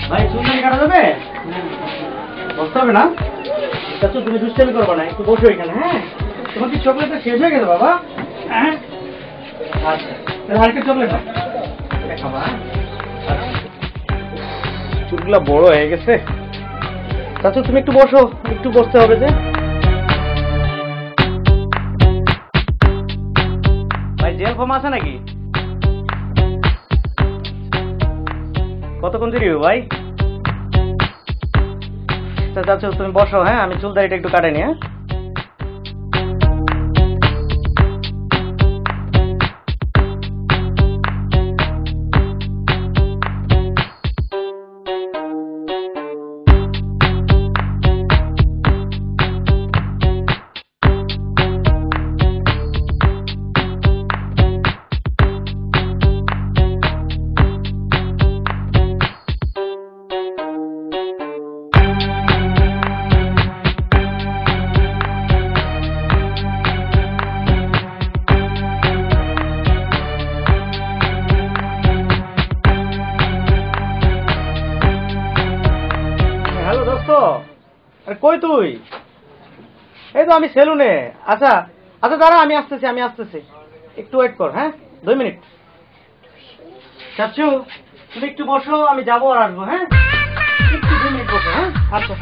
ভাই চুলদারি কাটা যাবে? বসতে হবে না? চাচু তুমি দুষ্টামি করবে না, একটু বসো এখানে। হ্যাঁ, তোমার কি চকলেটটা শেষ হয়ে গেছে বাবা? হ্যাঁ আচ্ছা, তাহলে আরেকটা চকলেট দাও, এটা খাবা। চুলগুলা বড় হয়ে গেছে। চাচু তুমি একটু বসো, একটু বসতে হবে যে। ভাই জেল ফর্ম আছে নাকি? কতক্ষণ দেরি হবে ভাই? চাচু তুমি বসো, হ্যাঁ আমি চুল দাড়িটা একটু কাটে নি। হ্যাঁ আরে কই তুই? এই তো আমি সেলুনে। আচ্ছা আচ্ছা দাঁড়া, আমি আসতেছি, একটু ওয়েট কর। হ্যাঁ 2 মিনিট। চাচু তুমি একটু বসো, আমি যাবো আর আসবো। হ্যাঁ একটু 2 মিনিট বসো। হ্যাঁ আচ্ছা।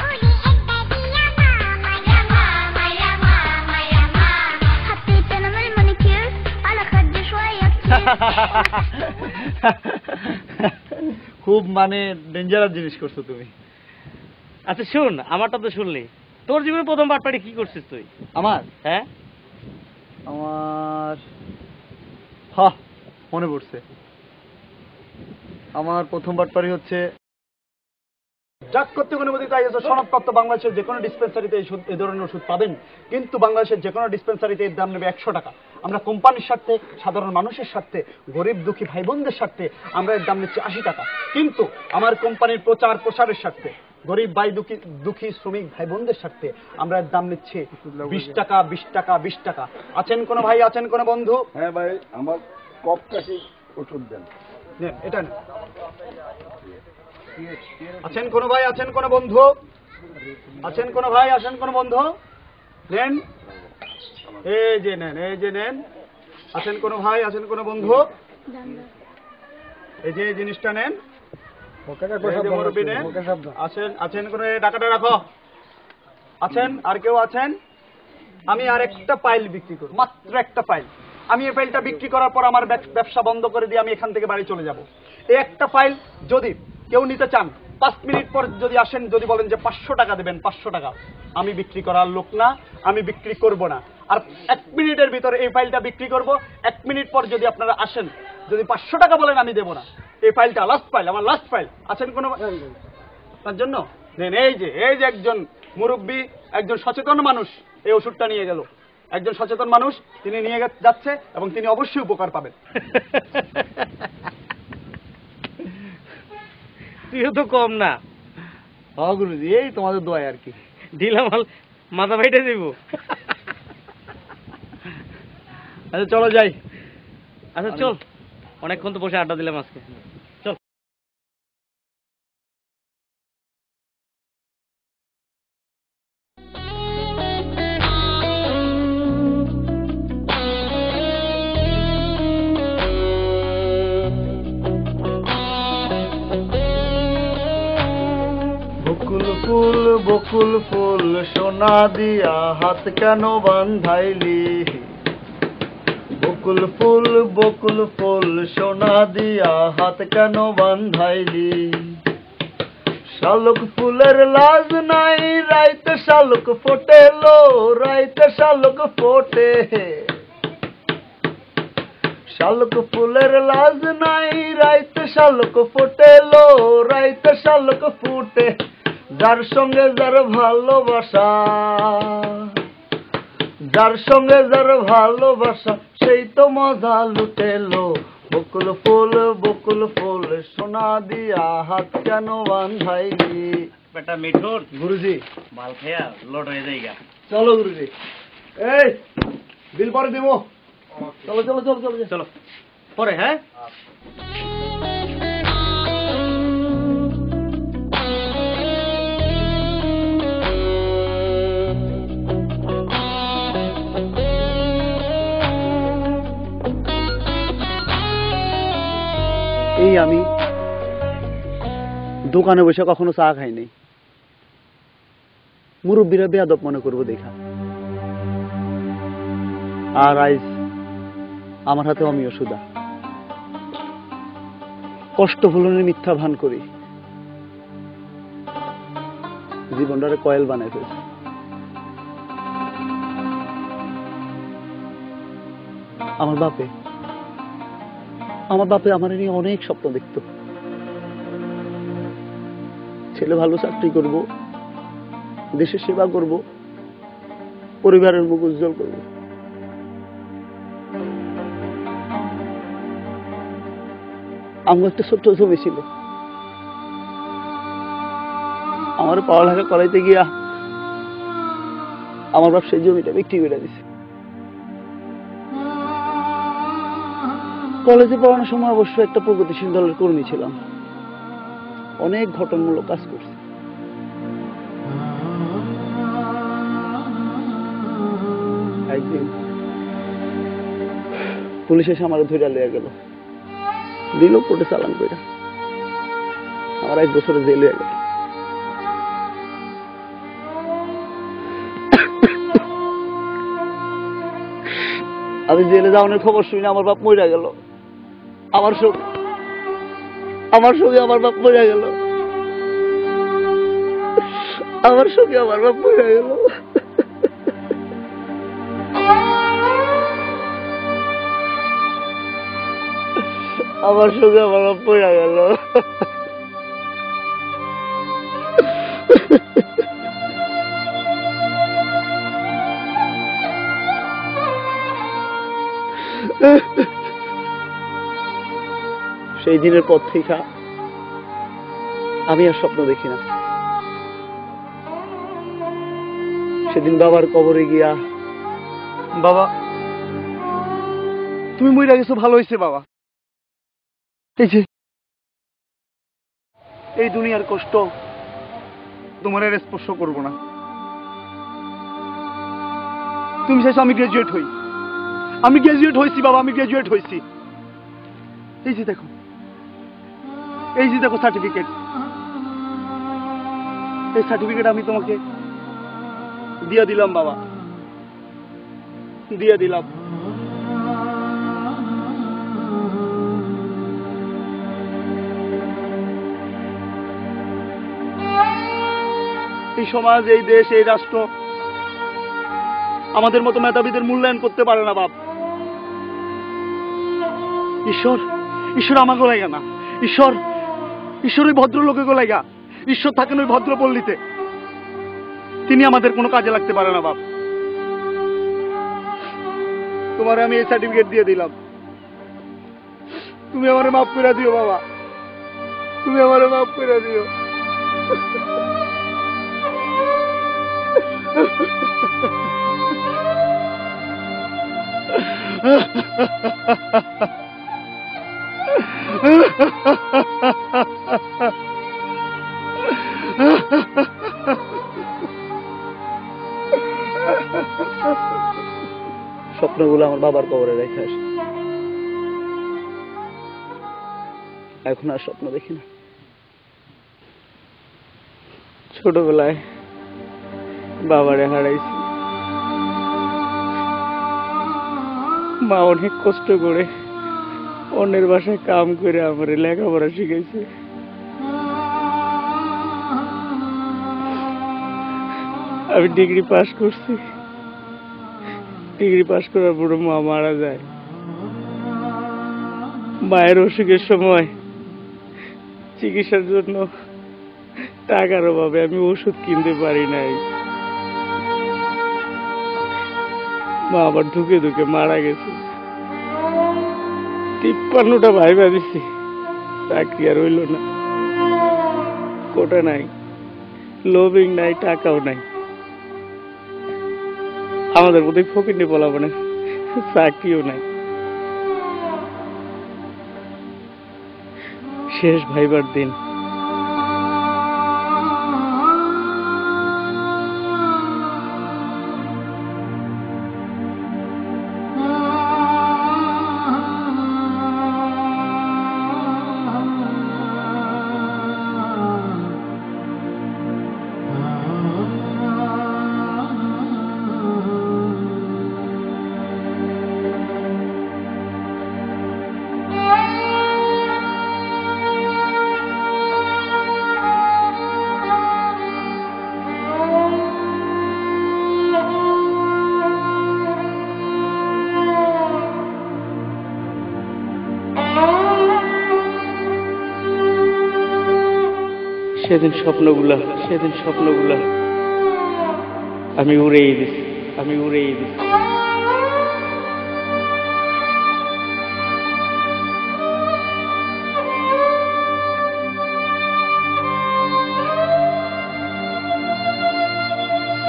খুব মানে ডেঞ্জারাস জিনিস করছো তুমি। আচ্ছা শুন, আমারটা তো শুনলি। তোর জীবনে প্রথম বাটপাড়ি কি করছিস তুই? আমার হ্যাঁ আমার মনে পড়ছে। আমার প্রথম বাটপাড়ি হচ্ছে যাক কর্তৃক অনুমোদিত আইএসও সনদপ্রাপ্ত বাংলাদেশের যে কোনো ডিসপেন্সারিতে এই ধরনের ওষুধ পাবেন, কিন্তু বাংলাদেশের যে কোনো ডিসপেন্সারিতে এর দাম নেবে 100 টাকা। আমরা কোম্পানির স্বার্থে, সাধারণ মানুষের স্বার্থে, গরিব দুঃখী ভাই বোনদের স্বার্থে আমরা এর দাম নিচ্ছি 80 টাকা। কিন্তু আমার কোম্পানির প্রচার প্রসারের স্বার্থে, গরিব ভাই দুঃখী শ্রমিক ভাই বোনদের স্বার্থে আমরা এর দাম নিচ্ছি 20 টাকা, 20 টাকা, 20 টাকা। আছেন কোনো ভাই, আছেন কোনো বন্ধু? হ্যাঁ ভাই, আমার কপ কাশি ওষুধ দেন। এটা নেন। আছেন কোনো ভাই, আছেন কোনো বন্ধু? আছেন কোনো ভাই, আছেন কোনো বন্ধু? নেন, এই যে নেন, এই যে নেন। আছেন কোনো ভাই, আছেন কোনো বন্ধু? এই যে জিনিসটা নেন। আছেন, আছেন কোনো? টাকাটা রাখো। আছেন আর কেউ আছেন? আমি আর একটা ফাইল বিক্রি করব, মাত্র একটা ফাইল। আমি এই ফাইলটা বিক্রি করার পর আমার ব্যবসা বন্ধ করে দিয়ে আমি এখান থেকে বাড়ি চলে যাব। এই একটা ফাইল যদি কেউ নিতে চান, 5 মিনিট পর যদি আসেন, যদি বলেন যে 500 টাকা দেবেন, 500 টাকা। আমি বিক্রি করার লোক না, আমি বিক্রি করব না। আর 1 মিনিটের ভিতরে এই ফাইলটা বিক্রি করব। 1 মিনিট পর যদি আপনারা আসেন, যদি 500 টাকা বলেন, আমি দেব না। এই ফাইলটা লাস্ট ফাইল, আমার লাস্ট ফাইল। আছেন কোনো তার জন্য? নেন, এই যে একজন মুরব্বী, একজন সচেতন মানুষ এই ওষুধটা নিয়ে গেল। একজন সচেতন মানুষ, তিনি নিয়ে যাচ্ছে এবং তিনি অবশ্যই উপকার পাবেন। তুইও তো কম না। গুরুজি, এই তোমাদের দোয়ায় আর কি। ঢিলা মাল মাথা বাইটে দিব। আচ্ছা চলো যাই। আচ্ছা চল, অনেকক্ষণ তো বসে আড্ডা দিলাম আজকে। চল। বকুল ফুল সোনা দিয়া হাত কেন বান্ধাইলি? বকুল ফুল সোনা দিয়া হাত কেন বান্ধাইলি? শালুক ফুলের লাজ নাই, রাইতে শালুক ফোটেলো, রাইতে শালুক ফোটে। শালুক ফুলের লাজ নাই, রাইতে শালুক ফোটেলো, রাইতে শালুক ফুটে। যার সঙ্গে যার ভালোবাসা, যার সঙ্গে যার ভালোবাসা, সেই তো মজা লুটেলো। বকুল ফুল সোনা দিয়া হাত কেন বান্ধাইলি? বেটা মিঠুর গুরুজি, মাল খেয়া লোড হয়ে যাইগা। চলো গুরুজি, এই বিল পরে দিব। চলো চলো চলো চলো চলো পরে। হ্যাঁ এই আমি দোকানে বসে কখনো চা খাইনি, মুরব্বীরা বেয়াদব মনে করবো দেখা। আর আইজ আমার হাতে অমিয় সুদা, কষ্ট ভুলনের মিথ্যা ভান করি জীবনটারে কয়েল বানাই ফেলছে। আমার বাপে আমার নিয়ে অনেক স্বপ্ন দেখত, ছেলে ভালো চাকরি করব, দেশের সেবা করব, পরিবারের মুখ উজ্জ্বল করব। আমার একটা ছোট্ট জমি ছিল, আমার পড়ালেখা করাইতে গিয়া আমার বাপ সেই জমিটা বিক্রি করে দিছে। কলেজে পড়ানোর সময় অবশ্য একটা প্রগতিশীল দলের কর্মী ছিলাম, অনেক ঘটনামূলক কাজ করছি। একদিন পুলিশ এসে আমার ধরে লইয়া গেল, দিল কোর্টে চালান করে, আমার 1 বছরে জেল হয়ে গেল। আমি জেলে যাওয়ানোর খবর শুনে আমার বাপ মরে গেল, আমার সঙ্গে আমার বাপ মরে গেল, আমার সঙ্গে আমার বাপ মরে গেল। আমার সঙ্গে আমার বাপ মরে গেল। সেই দিনের পর থেকে আমি আর স্বপ্ন দেখি না। সেদিন বাবার কবরে গিয়া, বাবা তুমি মইরা গেছো, ভালো হয়েছে বাবা, এই যে এই দুনিয়ার কষ্ট তোমার আর স্পর্শ করবো না। তুমি চাইছো আমি গ্রাজুয়েট হই, আমি গ্রাজুয়েট হয়েছি বাবা, আমি গ্রাজুয়েট হয়েছি। এই যে দেখো, এই যে দেখো সার্টিফিকেট, এই সার্টিফিকেট আমি তোমাকে দিয়ে দিলাম বাবা, দিয়ে দিলাম। এই সমাজ, এই দেশ, এই রাষ্ট্র আমাদের মতো মেধাবীদের মূল্যায়ন করতে পারে না বাপ। ঈশ্বর আমাকে লাগা না, ঈশ্বর ওই ভদ্রলোকে গোলাইগা, ঈশ্বর থাকেন ওই ভদ্রপল্লীতে, তিনি আমাদের কোনো কাজে লাগতে পারে না বাপ। তোমার আমি এই সার্টিফিকেট দিয়ে দিলাম, তুমি আমারে মাফ করে দিও বাবা, তুমি আমারে মাফ করে দিও। স্বপ্নগুলো আমার বাবার কবরে রেখে আসে, এখন আর স্বপ্ন দেখি না। ছোটবেলায় বাবারে হারাইছি, মা অনেক কষ্ট করে অন্যের বাসায় কাম করে আমার লেখাপড়া শিখাইছে। আমি ডিগ্রি পাস করছি, ডিগ্রি পাস করার পর মা মারা যায়। মায়ের অসুখের সময় চিকিৎসার জন্য টাকার অভাবে আমি ওষুধ কিনতে পারি নাই, মা আবার ধুকে ধুকে মারা গেছে। 53টা ভাইবা দিছি, চাকরি আর হইল না, কোটা নাই, লোভিং নাই, টাকাও নাই। আমাদের মধ্যে ফকিরনি বলাবো না, চাকরিও নাই। শেষ ভাইবার দিন সেদিন স্বপ্নগুলা আমি উড়েই দিছি।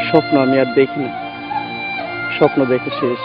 স্বপ্ন আমি আর দেখি না, স্বপ্ন দেখে শেষ।